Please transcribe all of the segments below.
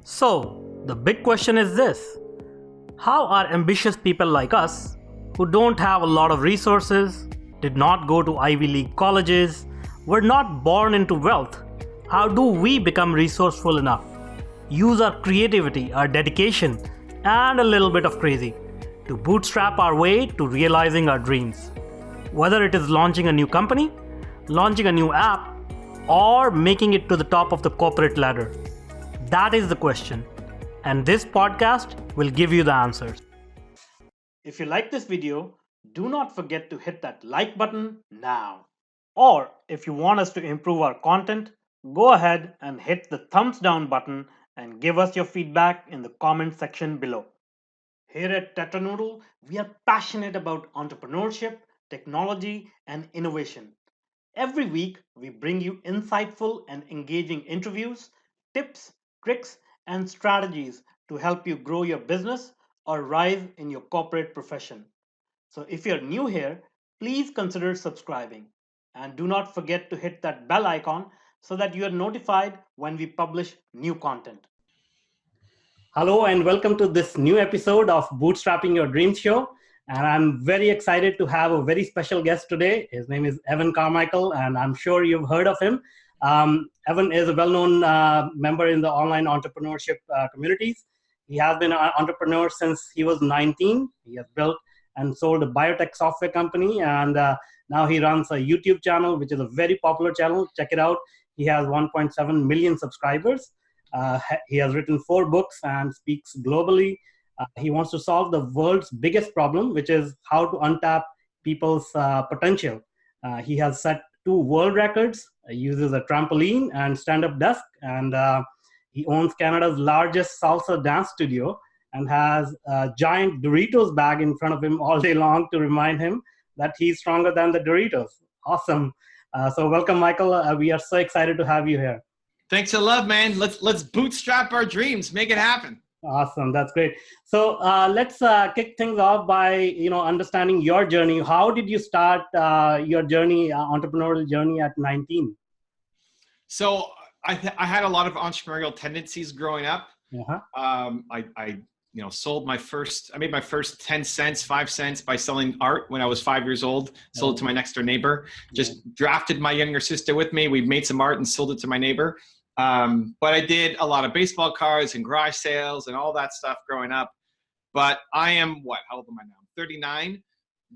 So, the big question is this: how are ambitious people like us, who don't have a lot of resources, did not go to Ivy League colleges, were not born into wealth, how do we become resourceful enough? Use our creativity, our dedication, and a little bit of crazy to bootstrap our way to realizing our dreams. Whether it is launching a new company, launching a new app, or making it to the top of the corporate ladder. That is the question, and this podcast will give you the answers. If you like this video, do not forget to hit that like button now. Or if you want us to improve our content, go ahead and hit the thumbs down button and give us your feedback in the comment section below. Here at Tetranoodle, we are passionate about entrepreneurship, technology, and innovation. Every week, we bring you insightful and engaging interviews, tips, tricks, and strategies to help you grow your business or rise in your corporate profession. So, if you're new here, please consider subscribing. And do not forget to hit that bell icon so that you are notified when we publish new content. Hello, and welcome to this new episode of Bootstrapping Your Dreams Show. And I'm very excited to have a very special guest today. His name is Evan Carmichael, and I'm sure you've heard of him. Evan is a well-known member in the online entrepreneurship communities. He has been an entrepreneur since he was 19. He has built and sold a biotech software company, and now he runs a YouTube channel, which is a very popular channel. Check it out. He has 1.7 million subscribers. He has written 4 books and speaks globally. He wants to solve the world's biggest problem, which is how to untap people's potential. He has set 2 world records. He uses a trampoline and stand-up desk, and he owns Canada's largest salsa dance studio and has a giant Doritos bag in front of him all day long to remind him that he's stronger than the Doritos. Awesome. So welcome, Michael. We are so excited to have you here. Thanks a lot, man. Let's bootstrap our dreams, make it happen. Awesome, that's great. So let's kick things off by understanding your journey. How did you start your journey, entrepreneurial journey at 19? So I had a lot of entrepreneurial tendencies growing up. Uh-huh. I made my first 10 cents, 5 cents by selling art when I was 5 years old. Sold it to my next door neighbor. Just drafted my younger sister with me. We made some art and sold it to my neighbor. But I did a lot of baseball cards and garage sales and all that stuff growing up. But I am how old am I now? I'm 39.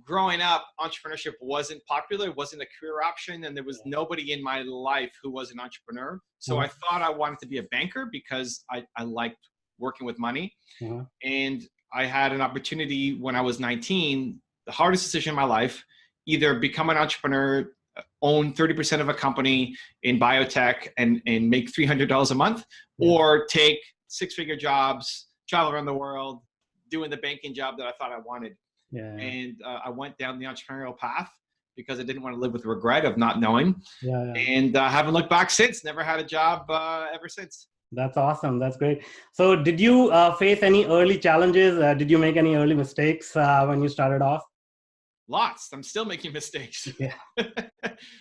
Growing up, entrepreneurship wasn't popular, wasn't a career option, and there was nobody in my life who was an entrepreneur. So I thought I wanted to be a banker because I liked working with money. And I had an opportunity when I was 19, the hardest decision in my life, either become an entrepreneur, own 30% of a company in biotech and make $300 a month, or take 6-figure jobs, travel around the world, doing the banking job that I thought I wanted. And I went down the entrepreneurial path because I didn't want to live with regret of not knowing. And I haven't looked back since. Never had a job ever since. That's awesome. That's great. So did you face any early challenges? Did you make any early mistakes when you started off? Lots. I'm still making mistakes. Yeah.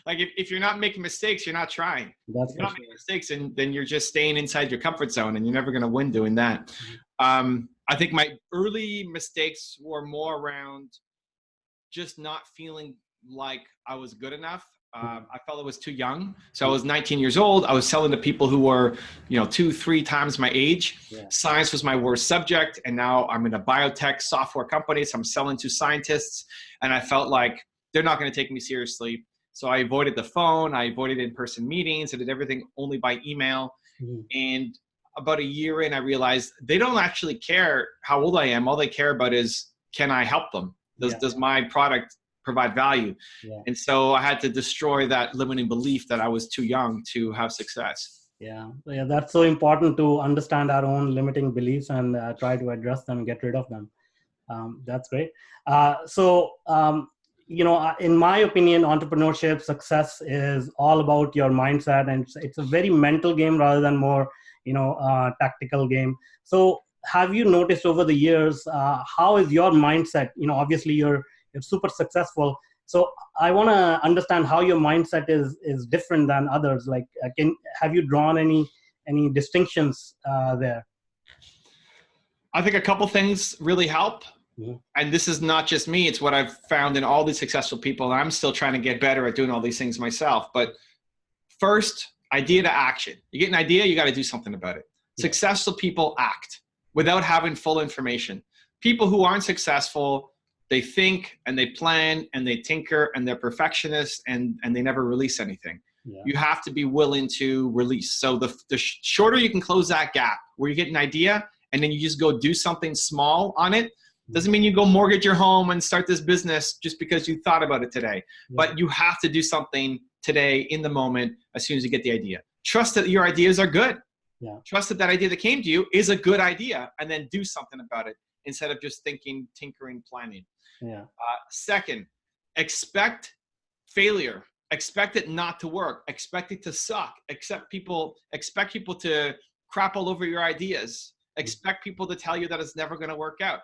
Like if you're not making mistakes, you're not trying. That's if you're not making mistakes, and then you're just staying inside your comfort zone, and you're never going to win doing that. I think my early mistakes were more around just not feeling like I was good enough. I felt I was too young. So I was 19 years old. I was selling to people who were, 2-3 times my age. Science was my worst subject. And now I'm in a biotech software company. So I'm selling to scientists. And I felt like they're not going to take me seriously. So I avoided the phone. I avoided in-person meetings. I did everything only by email. And about a year in, I realized they don't actually care how old I am. All they care about is, can I help them? Does my product provide value? And so I had to destroy that limiting belief that I was too young to have success. Yeah, that's so important to understand our own limiting beliefs and try to address them, get rid of them. That's great. In my opinion, entrepreneurship success is all about your mindset, and it's a very mental game rather than more, tactical game. So have you noticed over the years, how is your mindset? Obviously you're super successful. So I want to understand how your mindset is different than others. Like, have you drawn any any distinctions there? I think a couple things really help. Mm-hmm. And this is not just me. It's what I've found in all these successful people. And I'm still trying to get better at doing all these things myself. But first, idea to action. You get an idea, you got to do something about it. Yeah. Successful people act without having full information. People who aren't successful, they think and they plan and they tinker and they're perfectionists and they never release anything. Yeah. You have to be willing to release. So the shorter you can close that gap where you get an idea and then you just go do something small on it. Doesn't mean you go mortgage your home and start this business just because you thought about it today. Yeah. But you have to do something today in the moment as soon as you get the idea. Trust that your ideas are good. Yeah. Trust that idea that came to you is a good idea, and then do something about it instead of just thinking, tinkering, planning. Yeah. Second, expect failure. Expect it not to work. Expect it to suck. Expect people to crap all over your ideas. Expect people to tell you that it's never going to work out.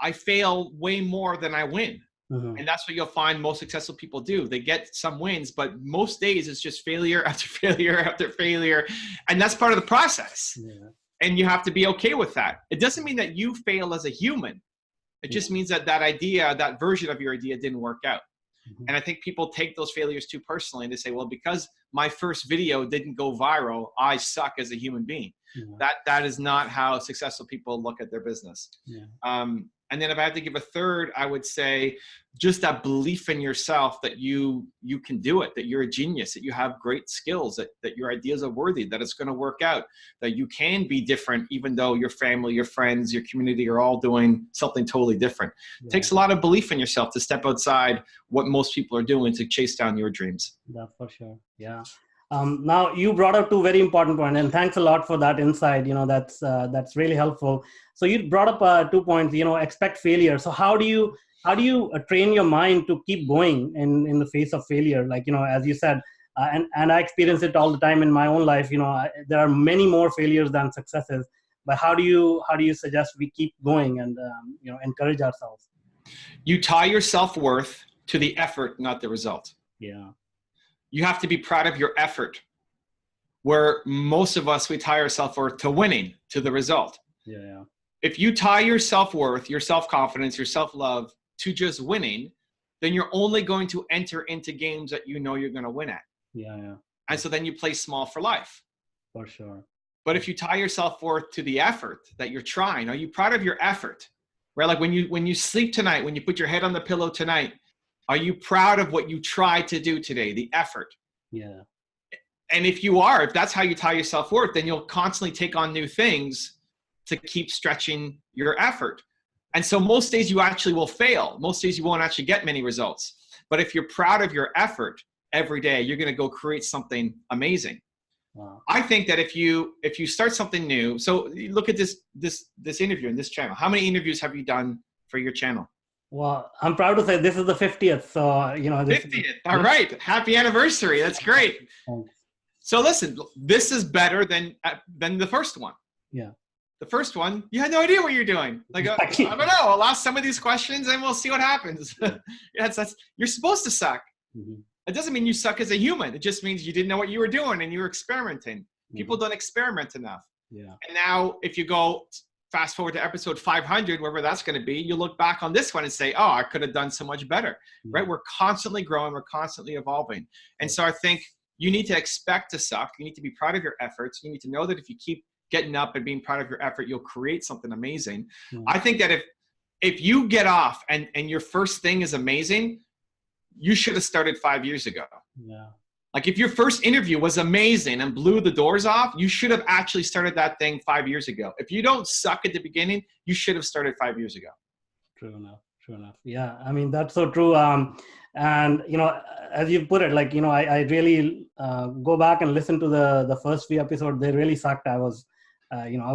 I fail way more than I win. Mm-hmm. And that's what you'll find most successful people do. They get some wins, but most days it's just failure after failure after failure. And that's part of the process. Yeah. And you have to be okay with that. It doesn't mean that you fail as a human. It just means that idea, that version of your idea didn't work out. Mm-hmm. And I think people take those failures too personally and they say, well, because my first video didn't go viral, I suck as a human being. Yeah. That is not how successful people look at their business. Yeah. And then if I had to give a third, I would say just that belief in yourself that you can do it, that you're a genius, that you have great skills, that your ideas are worthy, that it's going to work out, that you can be different, even though your family, your friends, your community are all doing something totally different. Yeah. It takes a lot of belief in yourself to step outside what most people are doing to chase down your dreams. Yeah, for sure. Yeah. Now you brought up two very important points, and thanks a lot for that insight. That's really helpful. So you brought up 2 points. Expect failure. So how do you train your mind to keep going in the face of failure? Like as you said, and I experience it all the time in my own life. There are many more failures than successes. But how do you suggest we keep going and encourage ourselves? You tie your self-worth to the effort, not the result. Yeah. You have to be proud of your effort, where most of us, we tie our self-worth to winning, to the result. Yeah. If you tie your self-worth, your self-confidence, your self-love to just winning, then you're only going to enter into games that you know you're going to win at. Yeah. And so then you play small for life. For sure. But if you tie your self-worth to the effort that you're trying, are you proud of your effort? Right? Like when you sleep tonight, when you put your head on the pillow tonight, are you proud of what you tried to do today, the effort? Yeah. And if that's how you tie your self-worth, then you'll constantly take on new things to keep stretching your effort. And so most days you actually will fail. Most days you won't actually get many results. But if you're proud of your effort every day, you're going to go create something amazing. Wow. I think that if you start something new, so look at this interview in this channel. How many interviews have you done for your channel? Well, I'm proud to say this is the 50th. So, 50th. All right. Happy anniversary. That's great. Thanks. So listen, this is better than the first one. Yeah. The first one, you had no idea what you're doing. Like, exactly. I don't know. I'll ask some of these questions and we'll see what happens. Yeah. You're supposed to suck. Mm-hmm. It doesn't mean you suck as a human. It just means you didn't know what you were doing and you were experimenting. Mm-hmm. People don't experiment enough. Yeah. And now if you go fast forward to episode 500, wherever that's going to be, you look back on this one and say, oh, I could have done so much better, right? We're constantly growing. We're constantly evolving. And so I think you need to expect to suck. You need to be proud of your efforts. You need to know that if you keep getting up and being proud of your effort, you'll create something amazing. I think that if you get off and your first thing is amazing, you should have started 5 years ago. Yeah. Like if your first interview was amazing and blew the doors off, you should have actually started that thing 5 years ago. If you don't suck at the beginning, you should have started 5 years ago. True enough. Yeah. I mean, that's so true. And, as you put it, like, I really go back and listen to the first few episodes. They really sucked. I was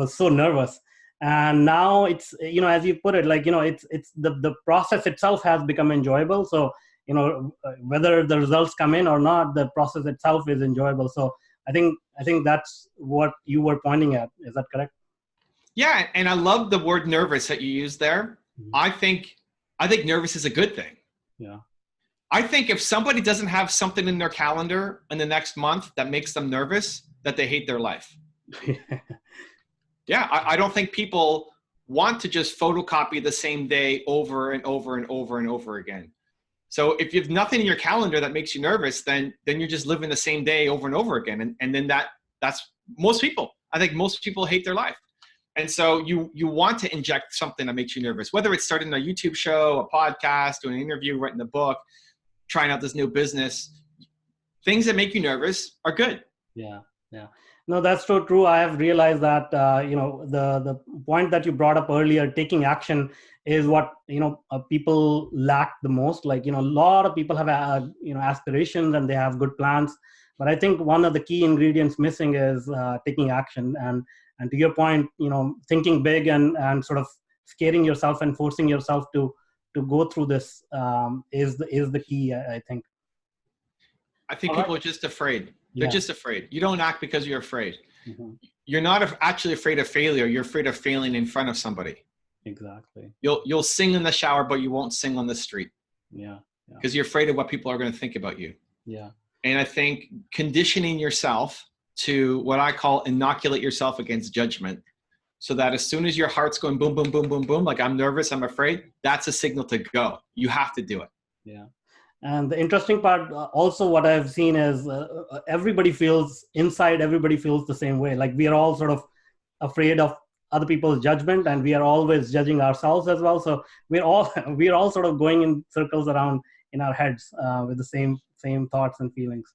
so nervous. And now it's, as you put it, like, it's the process itself has become enjoyable. So, whether the results come in or not, the process itself is enjoyable. So I think that's what you were pointing at. Is that correct? Yeah. And I love the word nervous that you used there. Mm-hmm. I think nervous is a good thing. Yeah. I think if somebody doesn't have something in their calendar in the next month that makes them nervous, that they hate their life. Yeah, I don't think people want to just photocopy the same day over and over and over and over again. So if you have nothing in your calendar that makes you nervous, then you're just living the same day over and over again. And then that's most people. I think most people hate their life. And so you want to inject something that makes you nervous, whether it's starting a YouTube show, a podcast, doing an interview, writing a book, trying out this new business. Things that make you nervous are good. Yeah. No, that's so true. I have realized that, the point that you brought up earlier, taking action, is what, people lack the most. Like, a lot of people have, aspirations and they have good plans. But I think one of the key ingredients missing is taking action. And to your point, thinking big and sort of scaring yourself and forcing yourself to go through this is the key, I think. I think people are just afraid. They're just afraid. You don't act because you're afraid. Mm-hmm. You're not actually afraid of failure. You're afraid of failing in front of somebody. Exactly. You'll sing in the shower, but you won't sing on the street. Yeah. Because you're afraid of what people are going to think about you. Yeah. And I think conditioning yourself to what I call inoculate yourself against judgment, so that as soon as your heart's going boom, boom, boom, boom, boom, like I'm nervous, I'm afraid, that's a signal to go. You have to do it. Yeah. And the interesting part also what I've seen is everybody feels the same way. Like we are all sort of afraid of other people's judgment, and we are always judging ourselves as well. So we're all sort of going in circles around in our heads with the same thoughts and feelings.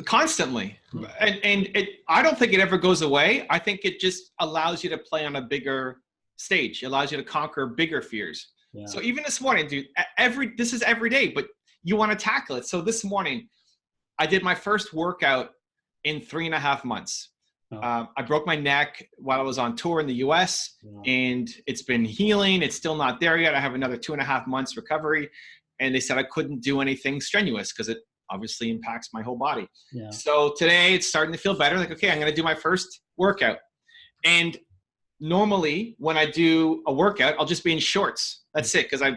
Constantly. And I don't think it ever goes away. I think it just allows you to play on a bigger stage. It allows you to conquer bigger fears. Yeah. So even this morning, dude, this is every day, but you want to tackle it. So this morning, I did my first workout in 3.5 months. Oh. I broke my neck while I was on tour in the US, and it's been healing. It's still not there yet. I have another 2.5 months recovery. And they said I couldn't do anything strenuous because it obviously impacts my whole body. Yeah. So today it's starting to feel better. Like, okay, I'm going to do my first workout. And normally when I do a workout, I'll just be in shorts. That's it, because I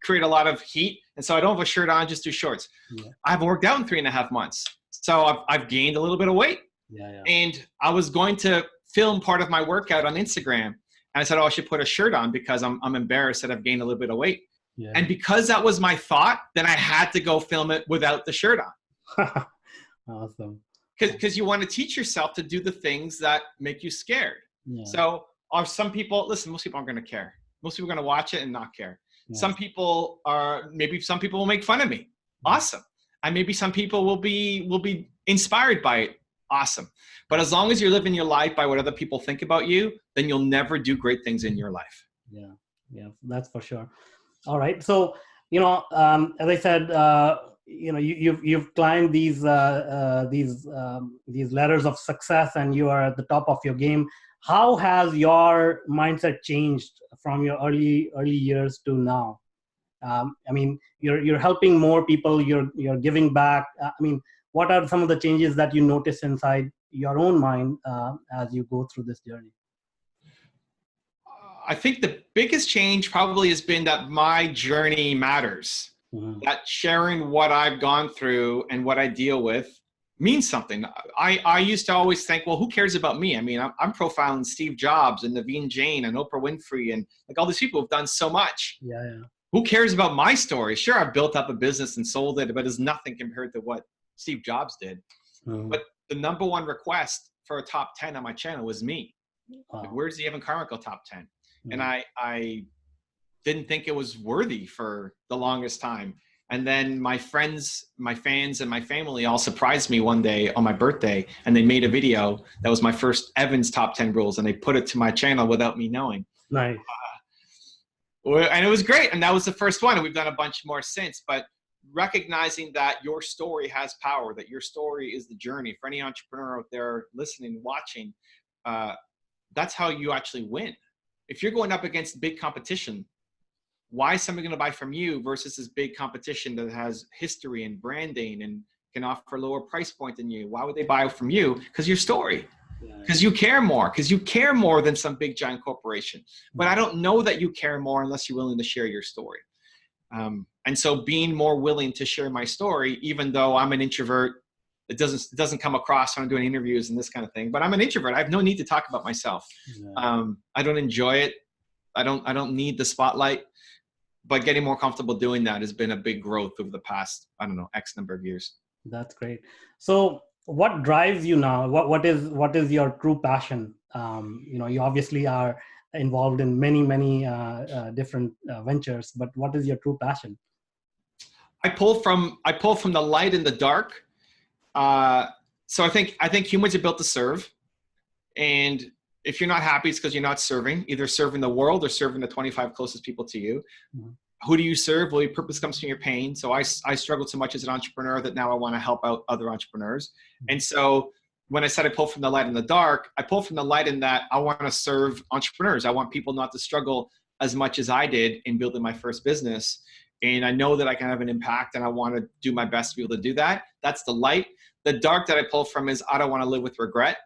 create a lot of heat. And so I don't have a shirt on, just do shorts. Yeah. I haven't worked out in 3.5 months. So I've gained a little bit of weight. Yeah. And I was going to film part of my workout on Instagram. And I said, I should put a shirt on because I'm embarrassed that I've gained a little bit of weight. Yeah. And because that was my thought, then I had to go film it without the shirt on. Awesome. Because you want to teach yourself to do the things that make you scared. Yeah. So are some people, listen, most people aren't going to care. Most people are going to watch it and not care. Yeah. Some people will make fun of me. Awesome. And maybe some people will be inspired by it. Awesome. But as long as you're living your life by what other people think about you, then you'll never do great things in your life. Yeah, that's for sure. All right. So, as I said, you've climbed these ladders of success, and you are at the top of your game. How has your mindset changed from your early years to now? You're helping more people. You're giving back. What are some of the changes that you notice inside your own mind as you go through this journey? I think the biggest change probably has been that my journey matters. Mm-hmm. That sharing what I've gone through and what I deal with means something. I used to always think, well, who cares about me? I'm profiling Steve Jobs and Naveen Jain and Oprah Winfrey and like all these people who've done so much. Yeah. Who cares about my story? Sure, I've built up a business and sold it, but it's nothing compared to what Steve Jobs did. Mm-hmm. But the number one request for a top 10 on my channel was me. Wow. Like, where's the Evan Carmichael top 10? And I didn't think it was worthy for the longest time. And then my friends, my fans, and my family all surprised me one day on my birthday, and they made a video that was my first Evan's top 10 rules, and they put it to my channel without me knowing. Nice. And it was great. And that was the first one. And we've done a bunch more since. But recognizing that your story has power, that your story is the journey. For any entrepreneur out there listening, watching, that's how you actually win. If you're going up against big competition, why is somebody going to buy from you versus this big competition that has history and branding and can offer a lower price point than you? Why would they buy from you? Because your story. Because you care more. Because you care more than some big giant corporation. But I don't know that you care more unless you're willing to share your story. And so being more willing to share my story, even though I'm an introvert, it doesn't come across when I'm doing interviews and this kind of thing, but I'm an introvert. I have no need to talk about myself. Yeah. I don't enjoy it. I don't need the spotlight, but getting more comfortable doing that has been a big growth over the past, I don't know, X number of years. That's great. So what drives you now? What is your true passion? You obviously are involved in many different ventures, but what is your true passion? I pull from the light and the dark. So I think humans are built to serve, and if you're not happy, it's because you're not serving, either serving the world or serving the 25 closest people to you. Mhm. Who do you serve? Well, your purpose comes from your pain. So I struggled so much as an entrepreneur that now I want to help out other entrepreneurs. And so when I said I pull from the light and the dark, I pull from the light in that I want to serve entrepreneurs. I want people not to struggle as much as I did in building my first business. And I know that I can have an impact, and I want to do my best to be able to do that. That's the light. The dark that I pull from is I don't want to live with regret.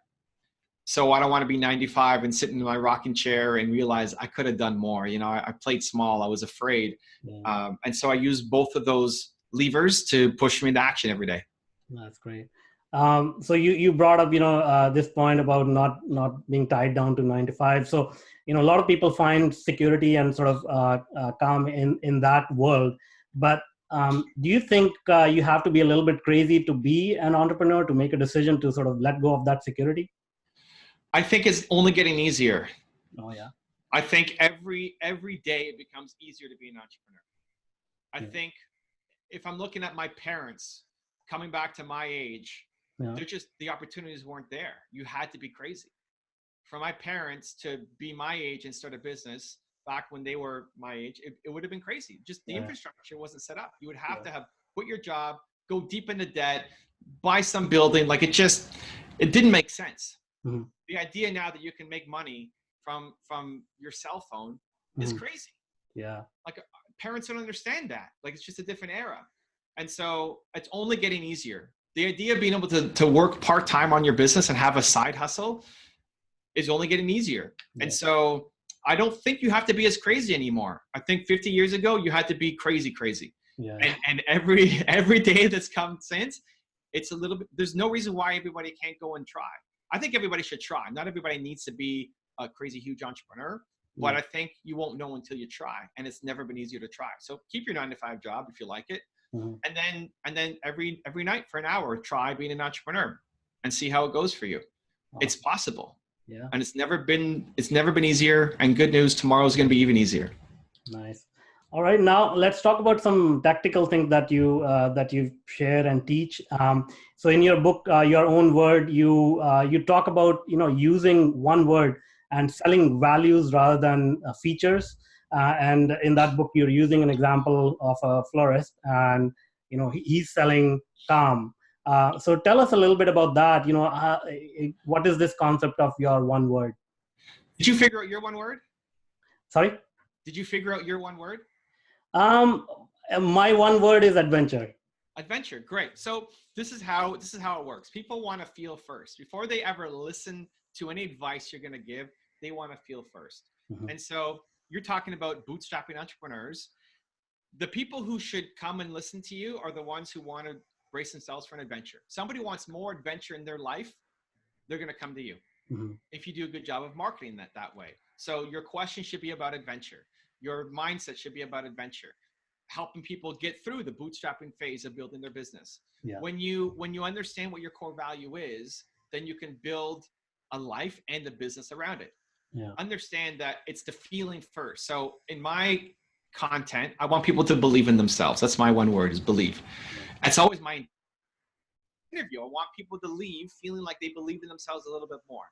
So I don't want to be 95 and sitting in my rocking chair and realize I could have done more. I played small. I was afraid. Yeah. And so I use both of those levers to push me into action every day. That's great. So you brought up this point about not being tied down to 9 to 5. So a lot of people find security and sort of calm in that world. But do you think you have to be a little bit crazy to be an entrepreneur, to make a decision to sort of let go of that security? I think it's only getting easier. Oh yeah. I think every day it becomes easier to be an entrepreneur. I think if I'm looking at my parents coming back to my age, the opportunities weren't there. You had to be crazy. For my parents to be my age and start a business back when they were my age, it would have been crazy. Just the infrastructure wasn't set up. You would have to have quit your job, go deep into debt, buy some building. Like it didn't make sense. Mm-hmm. The idea now that you can make money from your cell phone is crazy. Yeah. Like parents don't understand that. Like it's just a different era. And so it's only getting easier. The idea of being able to work part-time on your business and have a side hustle is only getting easier. Yeah. And so I don't think you have to be as crazy anymore. I think 50 years ago, you had to be crazy. Yeah. And every day that's come since, it's a little bit, there's no reason why everybody can't go and try. I think everybody should try. Not everybody needs to be a crazy, huge entrepreneur, but I think you won't know until you try. And it's never been easier to try. So keep your 9 to 5 job if you like it. And then every night for an hour, try being an entrepreneur and see how it goes for you. Wow. It's possible. Yeah. And it's never been easier. And good news, tomorrow's going to be even easier. Nice. All right, now let's talk about some tactical things that you share and teach. So in your book, Your Own Word, you talk about using one word and selling values rather than features. And in that book, you're using an example of a florist, and he's selling calm. So tell us a little bit about that. What is this concept of your one word? Did you figure out your one word? Sorry? Did you figure out your one word? My one word is adventure. Adventure, great. So this is how it works. People want to feel first before they ever listen to any advice you're going to give. They want to feel first. And so you're talking about bootstrapping entrepreneurs. The people who should come and listen to you are the ones who want to brace themselves for an adventure. Somebody wants more adventure in their life, they're going to come to you. If you do a good job of marketing that way. So your question should be about adventure. Your mindset should be about adventure, helping people get through the bootstrapping phase of building their business. Yeah. When you understand what your core value is, then you can build a life and a business around it. Yeah. Understand that it's the feeling first. So in my content, I want people to believe in themselves. That's my one word, is believe. That's always my interview. I want people to leave feeling like they believe in themselves a little bit more.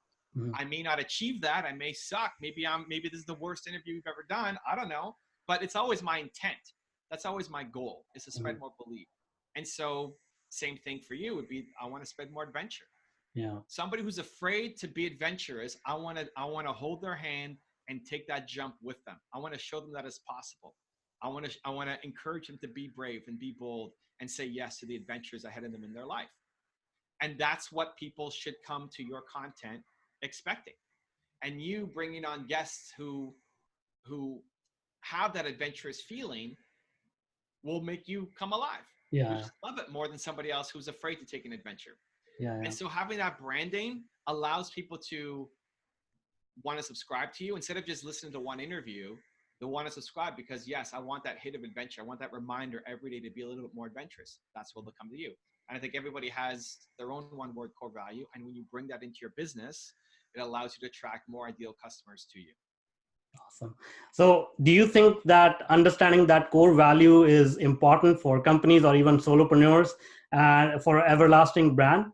I may not achieve that. I may suck. Maybe this is the worst interview you've ever done. I don't know, but it's always my intent. That's always my goal, is to spread more belief. And so same thing for you would be, I want to spread more adventure. Yeah. Somebody who's afraid to be adventurous, I want to hold their hand and take that jump with them. I want to show them that it's possible. I want to encourage them to be brave and be bold and say yes to the adventures ahead of them in their life. And that's what people should come to your content expecting. And you bringing on guests who have that adventurous feeling will make you come alive. Yeah. You just love it more than somebody else who's afraid to take an adventure. Yeah. And so having that branding allows people to want to subscribe to you instead of just listening to one interview. They want to subscribe because, yes, I want that hit of adventure. I want that reminder every day to be a little bit more adventurous. That's what they'll come to you. And I think everybody has their own one word core value. And when you bring that into your business, it allows you to attract more ideal customers to you. Awesome. So do you think that understanding that core value is important for companies or even solopreneurs and for everlasting brand?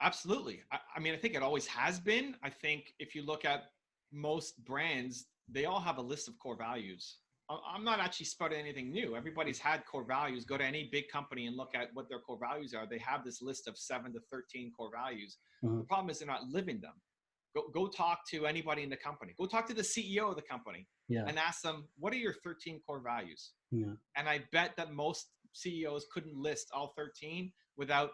Absolutely. I mean, I think it always has been. I think if you look at most brands, they all have a list of core values. I'm not actually spouting anything new. Everybody's had core values. Go to any big company and look at what their core values are. They have this list of 7 to 13 core values. Mm-hmm. The problem is they're not living them. Go talk to anybody in the company. Go talk to the CEO of the company and ask them, what are your 13 core values? Yeah. And I bet that most CEOs couldn't list all 13 without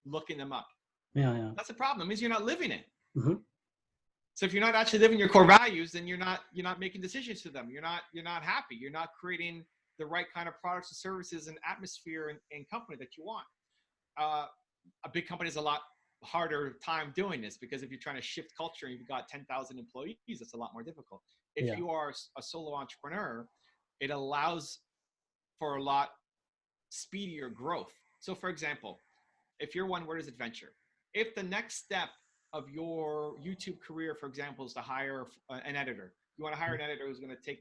looking them up. Yeah. That's the problem, is you're not living it. Mm-hmm. So if you're not actually living your core values, then you're not making decisions to them. You're not happy. You're not creating the right kind of products and services and atmosphere and company that you want. A big company is a lot harder time doing this, because if you're trying to shift culture and you've got 10,000 employees, it's a lot more difficult. If you are a solo entrepreneur, it allows for a lot speedier growth. So for example, if your one word is adventure, if the next step of your YouTube career, for example, is to hire an editor, you want to hire an editor who's going to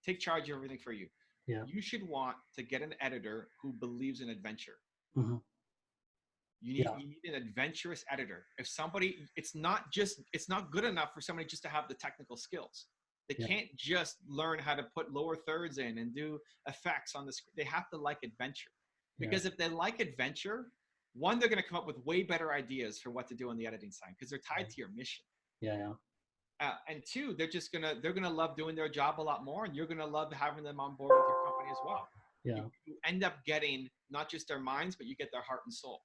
take charge of everything for you. Yeah. You should want to get an editor who believes in adventure. Mm-hmm. You need an adventurous editor. If somebody, it's not good enough for somebody just to have the technical skills. They can't just learn how to put lower thirds in and do effects on the screen. They have to like adventure. Because if they like adventure, one, they're going to come up with way better ideas for what to do on the editing side, because they're tied to your mission. And two, they're gonna love doing their job a lot more, and you're gonna love having them on board with your company as well. You end up getting not just their minds, but you get their heart and soul.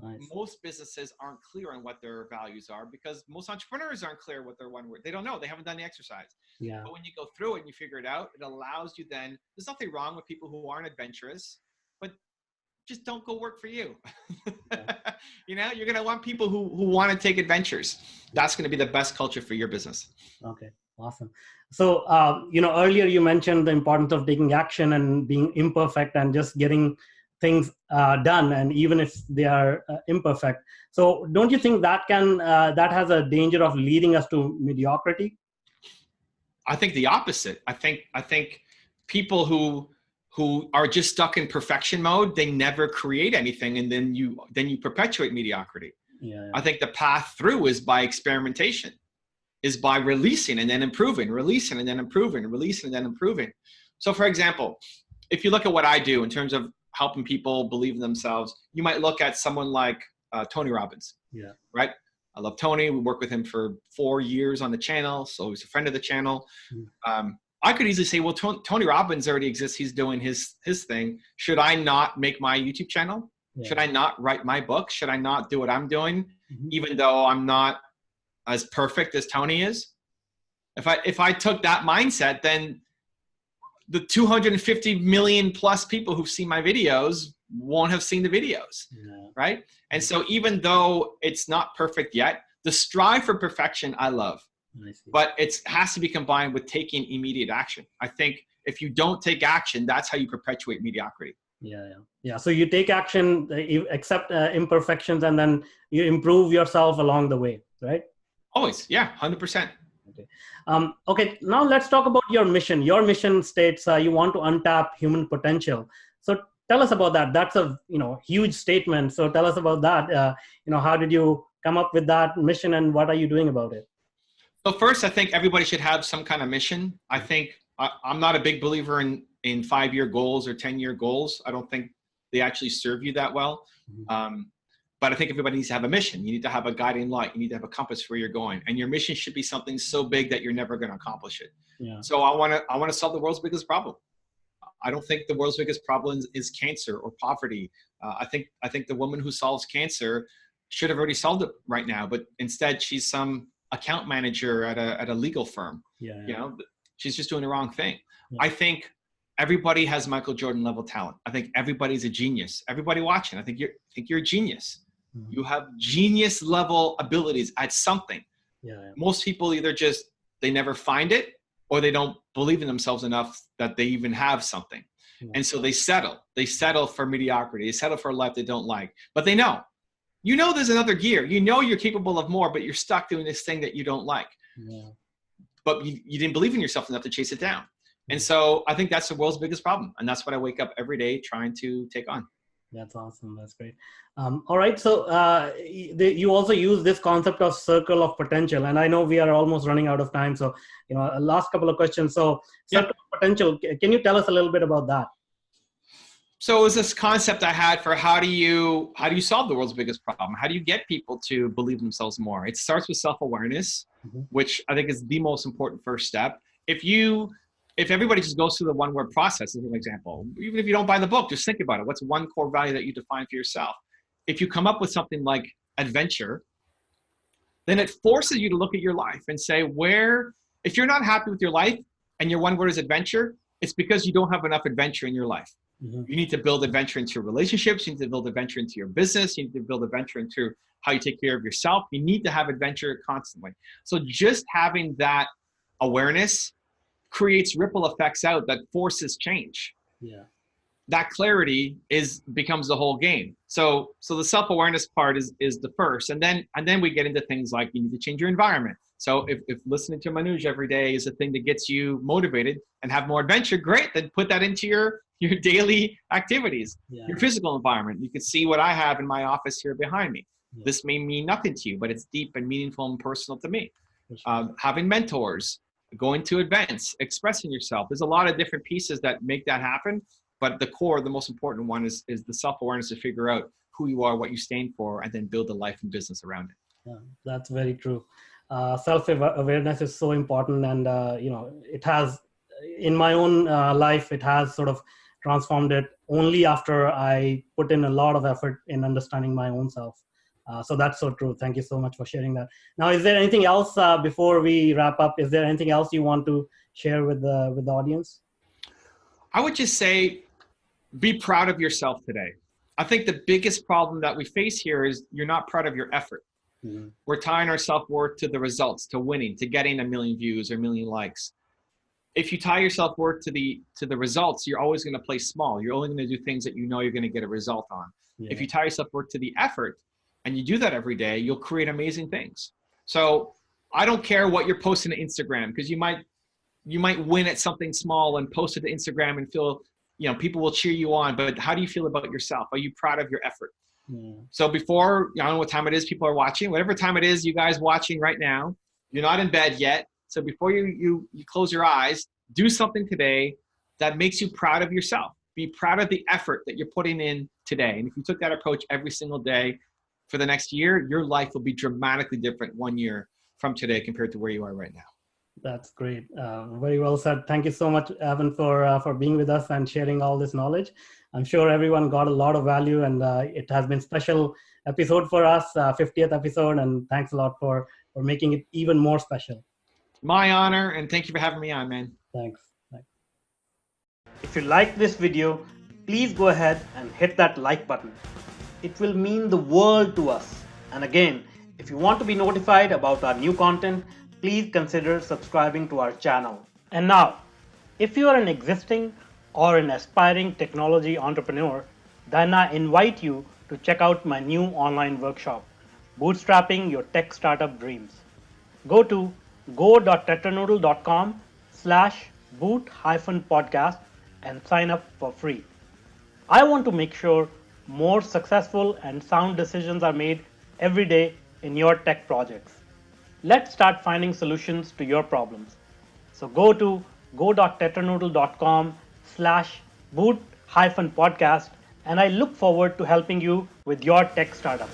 Nice. Most businesses aren't clear on what their values are, because most entrepreneurs aren't clear what their one word. They don't know. They haven't done the exercise. But when you go through it and you figure it out, it allows you then. There's nothing wrong with people who aren't adventurous, but just don't go work for you. You're going to want people who want to take adventures. That's going to be the best culture for your business. Okay, awesome. So, earlier you mentioned the importance of taking action and being imperfect and just getting things done, and even if they are imperfect. So don't you think that that has a danger of leading us to mediocrity? I think the opposite. I think people who are just stuck in perfection mode, they never create anything, and then you perpetuate mediocrity. I think the path through is by experimentation, is by releasing and then improving, releasing and then improving, releasing and then improving. So for example, if you look at what I do in terms of helping people believe in themselves, you might look at someone like Tony Robbins. Right? I love Tony. We worked with him for 4 years on the channel, so he's a friend of the channel. I could easily say, well, Tony Robbins already exists. He's doing his thing. Should I not make my YouTube channel? Should I not write my book? Should I not do what I'm doing, even though I'm not as perfect as Tony is? If I took that mindset, then the 250 million plus people who've seen my videos won't have seen the videos, right? And so even though it's not perfect yet, the strive for perfection I love. But it has to be combined with taking immediate action. I think if you don't take action, that's how you perpetuate mediocrity. So you take action, accept imperfections, and then you improve yourself along the way, right? Always, 100%. Okay, now let's talk about your mission. Your mission states you want to untap human potential. So tell us about that. That's a huge statement. So tell us about that. How did you come up with that mission, and what are you doing about it? So first, I think everybody should have some kind of mission. I think I'm not a big believer in 5-year goals or 10-year goals. I don't think they actually serve you that well. But I think everybody needs to have a mission. You need to have a guiding light. You need to have a compass where you're going. And your mission should be something so big that you're never going to accomplish it. So I want to solve the world's biggest problem. I don't think the world's biggest problem is cancer or poverty. I think the woman who solves cancer should have already solved it right now, but instead she's some account manager at a legal firm. She's just doing the wrong thing. I think everybody has Michael Jordan level talent. I think everybody's a genius. Everybody watching, I think you're a genius. Mm-hmm. You have genius level abilities at something. Yeah. Most people either they never find it, or they don't believe in themselves enough that they even have something. Yeah. And so they settle for mediocrity. They settle for a life they don't like, but they know, there's another gear, you're capable of more, but you're stuck doing this thing that you don't like. Yeah. But you didn't believe in yourself enough to chase it down. And so I think that's the world's biggest problem. And that's what I wake up every day trying to take on. That's awesome. That's great. All right. So you also use this concept of circle of potential. And I know we are almost running out of time. So, last couple of questions. So circle of potential, can you tell us a little bit about that? So it was this concept I had for how do you solve the world's biggest problem? How do you get people to believe themselves more? It starts with self-awareness, mm-hmm. which I think is the most important first step. If everybody just goes through the one-word process, as an example, even if you don't buy the book, just think about it. What's one core value that you define for yourself? If you come up with something like adventure, then it forces you to look at your life and say, if you're not happy with your life and your one word is adventure, it's because you don't have enough adventure in your life. Mm-hmm. You need to build adventure into your relationships. You need to build adventure into your business. You need to build adventure into how you take care of yourself. You need to have adventure constantly. So just having that awareness creates ripple effects out that forces change. Yeah. That clarity becomes the whole game. So the self-awareness part is the first. And then we get into things like you need to change your environment. So if listening to Manuj every day is a thing that gets you motivated and have more adventure, great, then put that into your daily activities, your physical environment. You can see what I have in my office here behind me. Yeah. This may mean nothing to you, but it's deep and meaningful and personal to me. Sure. Having mentors, going to events, expressing yourself. There's a lot of different pieces that make that happen. But the core, the most important one is the self-awareness to figure out who you are, what you stand for, and then build a life and business around it. Yeah, that's very true. Self-awareness is so important. And, it has, in my own life, it has sort of transformed it only after I put in a lot of effort in understanding my own self. So that's so true. Thank you so much for sharing that. Now, is there anything else before we wrap up? Is there anything else you want to share with the audience? I would just say, be proud of yourself today. I think the biggest problem that we face here is you're not proud of your effort. Mm-hmm. We're tying our self-worth to the results, to winning, to getting 1 million views or 1 million likes. If you tie your self-worth to the results, you're always going to play small. You're only going to do things that you're going to get a result on. Yeah. If you tie your self-worth to the effort and you do that every day, you'll create amazing things. So I don't care what you're posting to Instagram, because you might win at something small and post it to Instagram and feel, people will cheer you on, but how do you feel about yourself? Are you proud of your effort? Yeah. So before, I don't know what time it is people are watching, whatever time it is, you guys watching right now, you're not in bed yet. So before you close your eyes, do something today that makes you proud of yourself. Be proud of the effort that you're putting in today. And if you took that approach every single day for the next year, your life will be dramatically different 1 year from today compared to where you are right now. That's great. Very well said. Thank you so much, Evan, for being with us and sharing all this knowledge. I'm sure everyone got a lot of value, and it has been a special episode for us, 50th episode, and thanks a lot for making it even more special. My honor, and thank you for having me on, man. Thanks. If you like this video, please go ahead and hit that like button. It will mean the world to us. And again, if you want to be notified about our new content, please consider subscribing to our channel. And now, if you are an existing or an aspiring technology entrepreneur, then I invite you to check out my new online workshop, Bootstrapping Your Tech Startup Dreams. Go to go.tetranoodle.com/boot-podcast and sign up for free. I want to make sure more successful and sound decisions are made every day in your tech projects. Let's start finding solutions to your problems. So go to go.tetranoodle.com/boot-podcast, and I look forward to helping you with your tech startup.